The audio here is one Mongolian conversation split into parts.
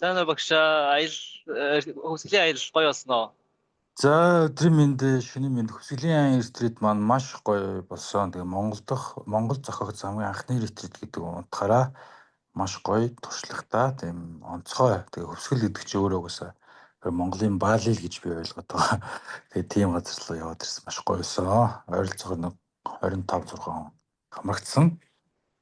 Сайн уу багш хөсгөлийн аялал гоё болсон уу? За өдрийн мэнд шөнийн мэнд хөсгөлийн аян ретрит маань маш гоё болсон. Тэгээ Монгол зохиогдсон хамгийн анхны ретрит гэдэг утгаараа маш гоё туршлагатай тийм онцгой. Тэгээ хөсгөл гэдэг чинь өөрөө угаасаа Монголын Бали л гэж би ойлгоод байгаа. Тэгээ тийм газар руу яваад ирсэн маш гоё байсан. Ойролцоогоор нэг 25 6 хамрагдсан.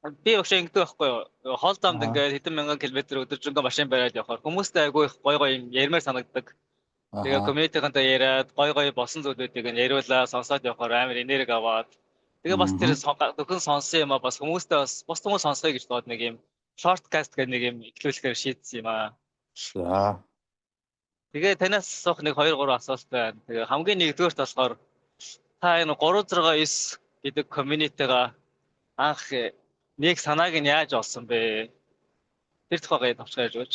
Би багш ингэдэг байхгүй юу? Хол замд Аа. ингээд хэдэн мянган километр өдөржингөө машин бариад явхаар хүмүүстэй айгүй их гоё гоё юм ярмаар санагддаг. Тэгээ Аха. комьюнитигэнтэй яриад гоё гоё болсон зүйлүүдийг нь яриулаа сонсоод явхаар амар энерги аваад тэгээ бас тэр Мгм. зөвхөн сонсон юм а бас хүмүүстэй бас бус хүмүүс сонсоё гэж бод нэг юм шорткаст гэх нэг юм ихлүүлэхээр шийдсэн юм а. За. Тэгээ танаас асуух нэг 2 3 асуулт байна. Тэгээ хамгийн нэгдүгээрт болохоор та энэ 369 гэдэг комьюнитигаа анх нэг санааг нь яаж олсон бэ? Тэр тухайгаа товчхон ярьж өгөөч.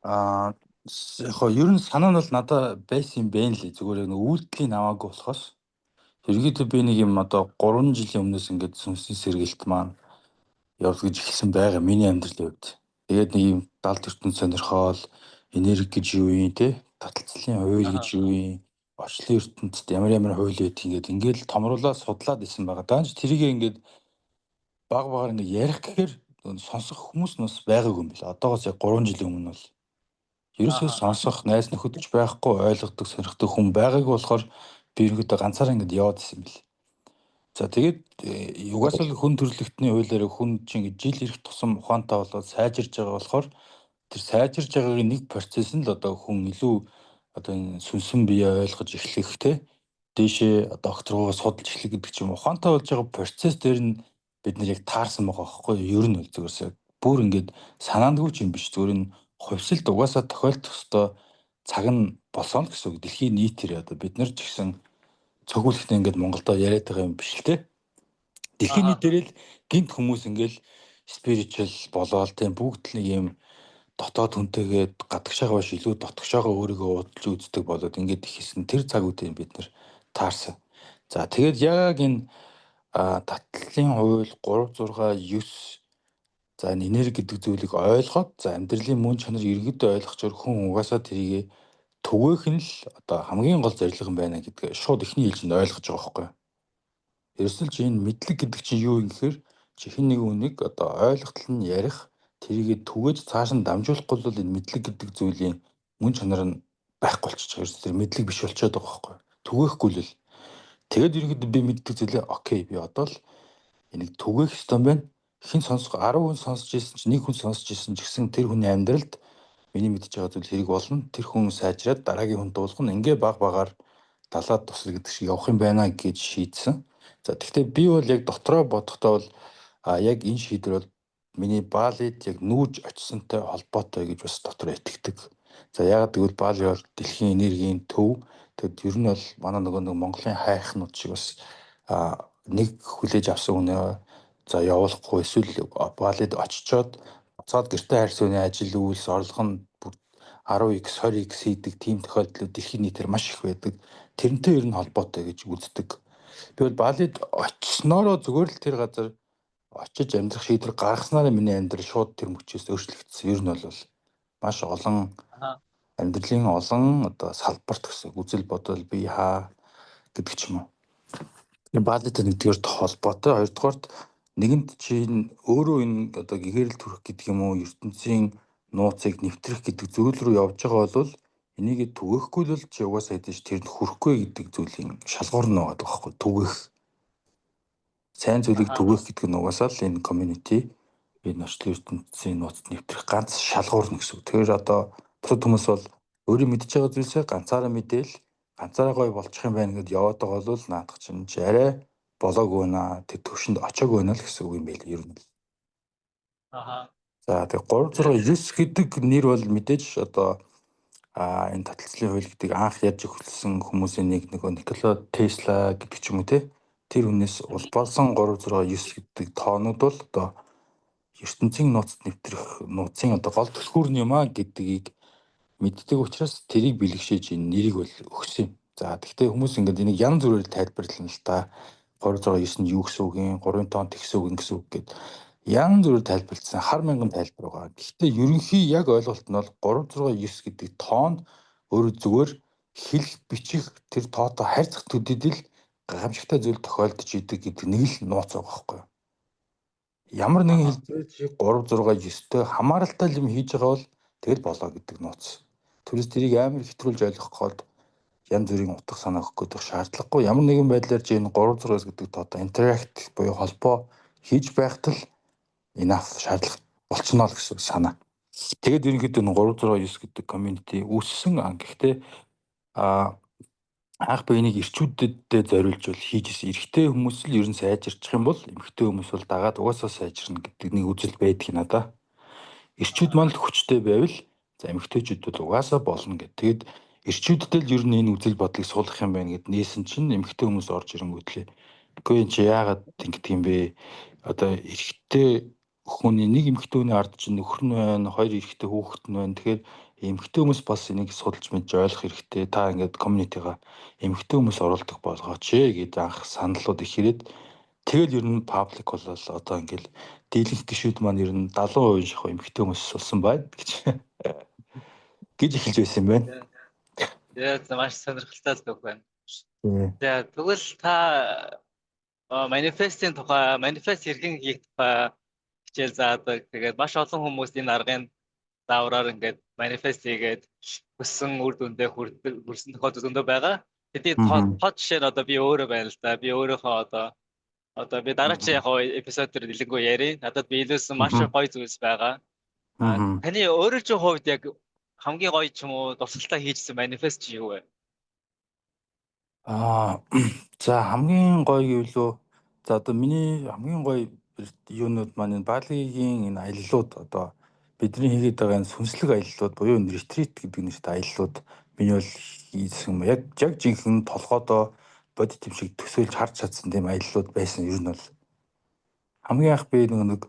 Аа яг хоо ер нь санаа нь бол надад байсан юм бэ нэлээ. Зүгээр нэг үйлдэлийн намаагүй болохоос ерөнхийдөө би нэг юм одоо 3 жилийн өмнөөс ингээд сүнсний сэргээлт маань явах гэж эхэлсэн байгаа миний амьдралын хувьд. Тэгээд нэг юм далд ертөнд сонирхол, энерги гэж юу юм те, таталцлын хууль гэж Аа. юу юм, орчлон ертөнцид ямар хууль байдаг ингээд томруулаад судлаад исэн байгаа. Даанч тэрийг ингээд баг багаар ингээд ярих гэхээр сонсох хүмүүс нь бас байгаагүй юм байна. Одоогоос яг 3 жилийн өмнө бол ерөөсөө Аа. сонсох, найз нөхөд ч байхгүй, ойлгодог, сонирхдаг хүн байгаагүй болохоор би ерөнхийдөө ганцаараа ингээд яваад исэн юм бэл. За тэгээд угаасаа л хүн төрөлхтний хуулиараа хүн чинь ингээд жил ирэх тусам ухаантай болоод сайжирж байгаа болохоор тэр сайжирж байгаагийн нэг процесс нь л одоо хүн илүү одоо энэ сүнсэн бие ойлгож эхлэхтэй дээшээ докторгоо судалж эхлэх гэдэг чинь ухаантай болж байгаа процесс дээр нь бид нар яг таарсан байгаа байхгүй юу? Ер нь бол зөвхөөсөө бүр ингээд санаандгүй ч юм биш зүгээр нь хувьсэлд угаасаа тохиолдох ёстой цаг нь болсон л гэсэн үг. Дэлхийн нийтээр одоо бид нар ч гэсэн цогцолттой ингээд Монголдо яриад байгаа юм биш л те. Дэлхийн Аа. нийтээр л гинт хүмүүс ингээл spiritual болоод тийм бүгд л нэг юм дотоод хүнтэйгээд гадагшаага биш илүү дотгошоогоо өөрийгөө удалж үздэг болоод ингээд ихсэн тэр цаг үеийн бид нар таарсан. За тэгээд яг энэ татлалын хууль 369 за энэ энерги гэдэг зүйлийг ойлгоод за амьдралын мөн чанар иргэд ойлгочоор хүн угаасаа тэрийг түгээх нь л одоо хамгийн гол зорилго юм байна гэдгээ шууд эхний ээлжинд ойлгож байгаа байхгүй юу? Ерөөсөл чи энэ мэдлэг гэдэг чинь юу юм гэхээр чихэн нэг үнийг одоо ойлголтол нь ярих тэрийгэ түгээж цааш нь дамжуулахгүй бол энэ мэдлэг гэдэг зүйлийн мөн чанар нь байхгүй болчих. Ерөөс тэр мэдлэг биш болчиход байгаа байхгүй юу? Түгээхгүй л. Тэгэд ерөнхийдөө би мэддэг зүйлээ окей би одоо л энийг түгээх ёстой юм байна. Хэн сонсох 10 хүн сонсч ирсэн чинь нэг хүн сонсч ирсэн ч гэсэн тэр хүний амьдралд миний мэдж байгаа зүйл хэрэг болно. Тэр хүн сайжраад дараагийн хүн дуулах нь ингээ баг багаар далаад тусал гэдэг шиг явах юм байна гэж шийдсэн. За тэгвэл би бол яг дотроо бодохдоо бол яг энэ шийдвэр бол миний Балид яг нүүж очисонтой холбоотой гэж бас дотроо итгэдэг. За яагаад гэвэл Бали бол дэлхийн энергийн төв. Тэгэд ер нь бол манай нөгөө нэг Монголын хайхнууд шиг бас нэг хүлээж авсан хүнээ за явуулахгүй эсвэл Балид очичоод буцаад гэртээ харьцууны ажил үйлс орлого нь бүр 10x 20x хийдэг тийм тохиолдлууд дэлхийн нийтээр маш их байдаг. Тэрнтэй ер нь холбоотой гэж үздэг. Би бол Балид очсноороо зүгээр л тэр газар очиж амьдрах шийдвэр гаргаснараа миний амьдрал шууд тэр мөчөөс өөрчлөгдсөн. Ер нь бол маш олон Аа. амьдралын олон одоо салбарт гэсэн үзэл бодол бие хаа гэдэг ч юм уу. Балид нэгдүгээр холбоотой, хоёрдугаарт нэгэнт чинь өөрөө энэ одоо гэгэрэл төрөх гэдэг юм уу ертөнцийн нууцыг нэвтрэх гэдэг зүйл рүү явж байгаа бол энийг түгээхгүй л чи угаасаа хэдэж тэрэнд хүрэхгүй гэдэг зүйлийн шалгуур нь байгаа байхгүй түгэх сайн зүйлийг Аа. түгэх гэдэг нь угаасаа л энэ community энэ орчлон ертөнцийн нууцд нэвтрэх ганц шалгуур нь гэсэн үг. Тэгэхээр одоо бусад хүмүүс бол өөрөө мэдж байгаа зүйлсээ ганцаараа мэдээл ганцаараа гой болчих юм байна гэдээ яваад байгаа бол наадах чинь арай болоогүй наа тэр төвшөнд очоогүй наа л гэсэн үг юм байл ер нь. Аа. За тэгээ 369 гэдэг нэр бол мэдээж одоо энэ таталцлын хууль гэдэг анх ярьж өгсөн хүмүүсийн нэг нөгөө Никола Тесла гэдэг ч юм уу те тэр хүнээс улбалсан 369 гэдэг тоонууд бол одоо ертөнцийн нууцд нэвтрэх нууцын одоо гол түлхүүр нь юм а гэдгийг мэддэг учраас тэрийг бэлгшээж энэ нэрийг бол өгсөн юм. За тэгвэл хүмүүс ингээд энийг янз бүрээр тайлбарлана л та 369 нь юу гэсэн үг юм 3 тонн тэгсэн үг гэсэн үг гэд янз бүрээр тайлбарлагдсан хар мянган тайлбар байгаа. Гэхдээ ерөнхий яг ойлголт нь бол 3 6 9 гэдэг тоон өөрөө зүгээр хэл бичих тэр тоотой харьцах төдөд л гайхамшигтай зүйл тохиолдож идэг гэдэг нэг л нууц байгаа байхгүй юу? Ямар нэгэн Аа. хэлбэрээр чи 3 6 9-тэй хамааралтай юм хийж байгаа бол тэгэл болоо гэдэг нууц. Тэрс тэрийг амар хэтрүүлж ойлгох гээд янз бүрийн утга санаа өгөх гэдэг шаардлагагүй. Ямар нэгэн байдлаар чи энэ 3 6 гэдэг тоотой интеракт буюу холбоо хийж байхад л enough шаардлага болчихно л гэсэн санаа. Тэгээд ерөнхийдөө 3 6 9 гэдэг community үүссэн. Гэхдээ анх би энийг эрчүүдэд зориулж бол хийж исэн. Эрэгтэй хүмүүс л ер нь сайжирчих юм бол эмэгтэй хүмүүс бол дагаад угаасаа сайжирна гэдэг нэг үзэл байдаг надаа. Эрчүүд маань л хүчтэй байвал за эмэгтэйчүүд бол угаасаа болно гэдэг. Тэгээд эрчүүддээ л ер нь энэ үзэл бодлыг суулгах юм байна гэд нээсэн чинь эмэгтэй хүмүүс орж ирэнгүүтлээ. Үгүй энэ чи яагаад ингэдэг юм бэ? Одоо эрэгтэй хүний нэг эмэгтэй хүний ард чинь нөхөр нь байна, хоёр эрэгтэй хүүхэд нь байна. Тэгэхээр эмэгтэй хүмүүс бас энийг судалж мэдж ойлгох хэрэгтэй. Та ингээд комьюнитига эмэгтэй хүмүүс оруулдаг болгооч гэд анх саналууд их ирээд тэгэл ер нь паблик болол одоо ингээд дийлэнх гишүүд маань ер нь 70% шахуу эмэгтэй хүмүүс болсон байна гэж эхэлж байсан юм байна. Тэгээд маш сонирхолтой зүйл байна. Тий. За тэгвэл та манифестийн тухай, манифест хэрхэн хийх тухай хичээл заадаг. Тэгээд маш олон хүмүүс энэ аргын даавраар ингээд манифест хийгээд хүссэн үр дүндээ хүрсэн тохиолдол зөндөө байгаа. Тэдний тод жишээ нь одоо би өөрөө байна л да. Би өөрийнхөө одоо би дараагийн яг эпизод дээр нэлээгүй ярив. Надад би илүүсэн маш гоё зүйлс байгаа. Таны өөрөө ч хувьд яг хамгийн гоё ч юм уу дурсгалтай хийжсэн манифест чи юу вэ? За хамгийн гоё гэвэл за одоо миний хамгийн гоё юунууд маань энэ Балигийн энэ аяллууд одоо бидний хийгээд байгаа энэ сүнслэг аяллууд буюу энэ ретрит гэдэг нэртэй аяллууд миний бол хийсэн юм. Яг жинхэнэ толгойдоо бодит юм шиг төсөөлж харж чадсан тийм аяллууд байсан ер нь бол хамгийн анх би нэг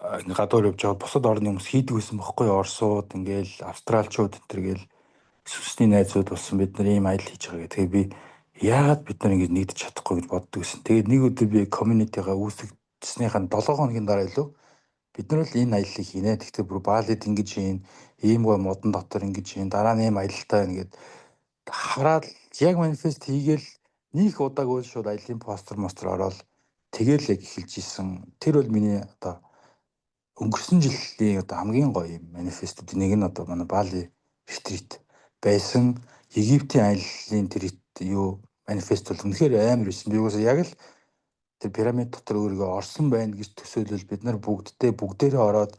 гадуур явж байгаа бусад орны хүмүүс хийдэг байсан бохоггүй Оросууд ингээл Австралчууд энэ төр гээл сүнсний найзууд болсон бид нар ийм аялал хийж байгаа гэх. Тэгээ би яагаад бид нар ингэж нэгдэж чадахгүй гэж боддог гэсэн. Тэгээд нэг өдөр би community-га үүсгэснийхэн 7 хоногийн дараа илүү бид нар л энэ аяллыг хийнэ. Тэгтээ бүр Балид ингэж хийн, ийм гой модон дотор ингэж хийн, дараа нь ийм аялалтай ингээд хараад яг манифест хийгээл нэг удааг үл шууд аялын постэр ороод тэгэл яг эхэлж исэн. Тэр бол миний одоо өнгөрсөн жилийн одоо хамгийн гоё юм манифестууд нэг нь одоо манай Бали ретрит байсан. Египтийн аяллаа тэр юу манифест бол үнэхээр амар байсан. Би угаасаа яг л тэр пирамид дотор өөрийгөө орсон байна гэж төсөөлөл бид нар бүгдээрээ ороод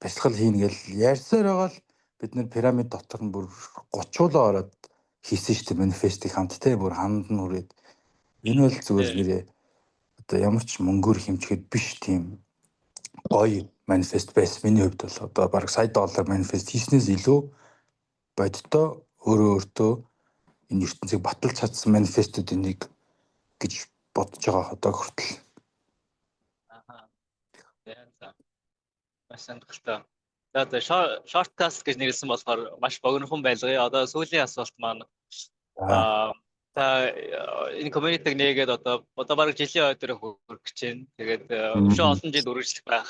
бясалгал хийнэ гэж ярьсаар байгаа л бид нар пирамид дотор нь бүр 30-уулаа ороод хийсэн шүү дээ манифестыг хамтдаа бүр ханд нь хүрээд энэ бол зүгээр нэрээ одоо ямар ч мөнгөөр хэмжихэд биш тийм гоё манифест байсан. Миний хувьд бол одоо бараг $100 манифест хийснээс илүү бодиттой өөртөө энэ ертөнцийг баталж чадсан манифестуудын нэг гэж бодож байгаа одоо хүртэл. Маш сонирхолтой. За одоо shortcast гэж нэрлсэн болохоор маш богинохон байлгая. Одоо сүүлийн асуулт маань та энэ community-г нээгээд одоо бараг жилийн ойд хүрэх гэж байна. Тэгээд өшөө олон жил үргэлжлэх байх,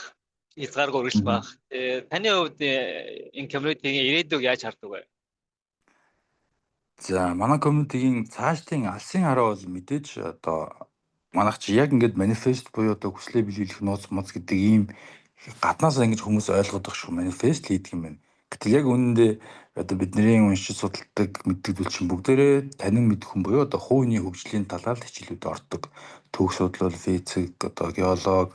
хязгааргүй үргэлжлэх байх. Таны хувьд энэ community-гийн ирээдүйг яаж хардаг вэ? За манай community-гийн цаашдын алсын хараа бол мэдээж одоо манайх чи яг ингээд манифест буюу одоо хүслээ биелүүлэх нууц моц гэдэг ийм гаднаасаа ингэж хүмүүс ойлгоод байгаа шүү манифест хийдэг юм байна. Гэтэл яг үнэндээ одоо бидний уншиж судалдаг мэддэг зүйл чинь бүгдээрээ танин мэдэх хүн буюу одоо хувийн хөгжлийн талаар хичээлүүд ордог. Төгс судлал, физик, одоо геолог,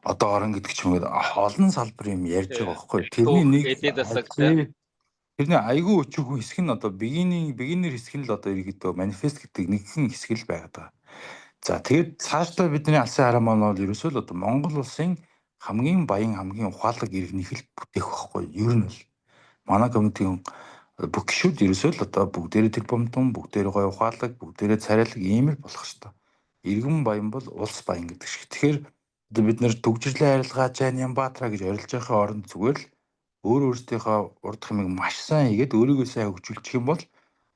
одоо орон гэдэг ч юм уу олон салбар юм ярьж байгаа байхгүй. Тэрний нэг тэрний айгүй өчүүхэн хэсэг нь одоо beginner хэсэг нь л одоо иргэдэг манифест гэдэг нэгэн хэсэг л байгаад байгаа. За тэгээд цаашдаа бидний алсын хараа маань бол ерөөсөө л одоо Монгол улсын хамгийн баян хамгийн ухаалаг иргэнийх л бүтээх байхгүй. Ер нь л манай комитетийн бүх гишүүд ерөөсөө л одоо бүгдээрээ тэр бомтон, бүгдээрээ гоё ухаалаг, бүгдээрээ царайлаг ийм л болох шүү дээ. Иргэн баян бол улс баян гэдэг шиг. Тэгэхээр бид нар төгжрлийн харилцаа Жан Ямбаатара гэж орилж байгаа оронд зүгээр л өөртөөхөө урд хэмиг маш сайн хийгээд өөрийгөө сайн хөгжүүлчих юм бол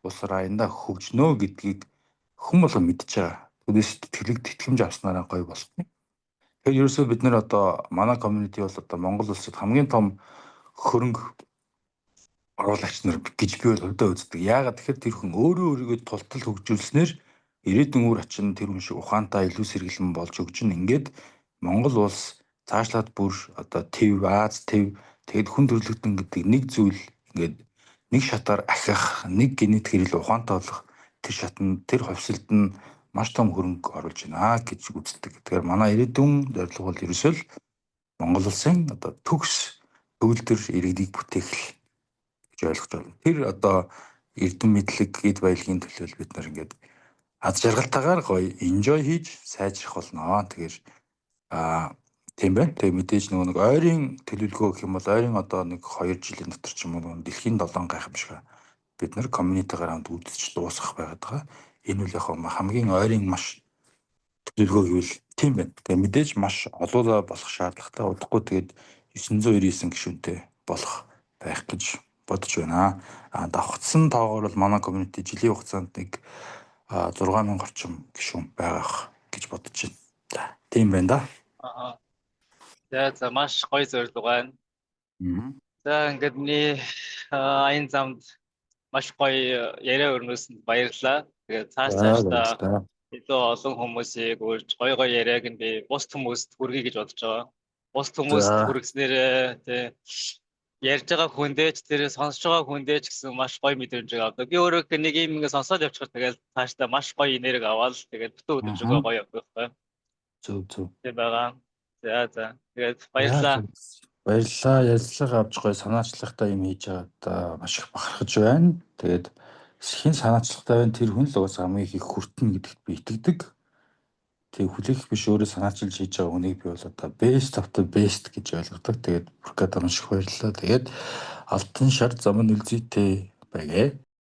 улс аяндаа хөгжнөө гэдгийг хэн болон мэдж байгаа. Түүнээс тэтгэлэг тэтгэмж авснараа гоё болсон. Тэгэхээр ерөөсөө бид нэр одоо манай community бол одоо Монгол улсад хамгийн том хөрөнгө оруулагч нар гэж би бол хувьдаа үздэг. Яагаад тэгэхээр тэр хүн өөрөө өөрийгөө тултал хөгжүүлснээр ирээдүйн үр ачин тэр хүн шиг ухаантай илүү сэргэлэн болж өгчнө. Ингээд Монгол улс цаашлаад бүр одоо төв Аз төв тэгэд хүн төрөлхтөн гэдэг нэг зүйл ингээд нэг шатаар ахих, нэг генет хэрэл ухаантай болох тэр шатнд тэр хувьсэлд нь маш том хөрөнгө оруулж байна гэж үздэг. Тэгэхээр манай ирээдүйн зорилго бол ерөөсөө л Монгол улсын одоо төгс төгөлдөр иргэдийг бүтээх гэж ойлгож байна. Тэр одоо эрдэм мэдлэг, эд баялагын төлөө бид нар ингээд аз жаргалтайгаар гоё enjoy хийж сайжрах болно. Тэгэхээр тийм байна. Тэгээ мэдээж нэг ойрын төлөвлөгөө гэх юм бол ойрын одоо нэг 2 жилийн дотор ч юм уу дэлхийн 7 гайхамшиг бид нар community-гаар хамт үзэж дуусгах байгаад байгаа. Энэ үл яг хамгийн ойрын маш төлөвлөгөө гэвэл тийм байна. Тэгээ мэдээж маш олоолаа болох шаардлагатай. Удахгүй тэгээд 999 гишүүнтэй болох байх гэж бодож байна. Давхцсан тоогоор бол манай community жилийн хугацаанд нэг 6000 орчим гишүүн байгаах гэж бодож байна. За, тийм байна да. За маш гоё зорилго байна. За ингээд миний энэ замд маш гоё яриа өрнөсөнд баярлалаа. Тэгээд цаашдаа илүү олон хүмүүсийг үрж гоё яриаг нь би бус хүмүүст хүргэе гэж бодож байгаа. Бус хүмүүст хүргэснээр тий ярьж байгаа хүндээч тэр сонсож байгаа хүндээч гэсэн маш гоё мэдрэмж авдаг. Би өөрөө нэг юм ингэ сонсоод явчихвар тэгэл цаашдаа маш гоё энерги аваад тэгээд бүтэн өдрөжгөө гоё явах байна. Зөв. Тийм байгаа. За. Тэгээд баярлалаа. Баярлалаа. Ярилцлага авч гоё санаачлагтай юм хийж байгаад маш их бахархаж байна. Тэгээд хин санаачлагтай байна тэр хүн л уус хамгийн их хүртэн гэдэгт би итгэдэг. Тэг хүлээх биш өөрөө санаачилж хийж байгаа хүнийг би бол одоо best of the best гэж ойлгодог. Тэгээд бүркад амших баярлалаа. Тэгээд алтан шар замын үлзийтэй байгээ.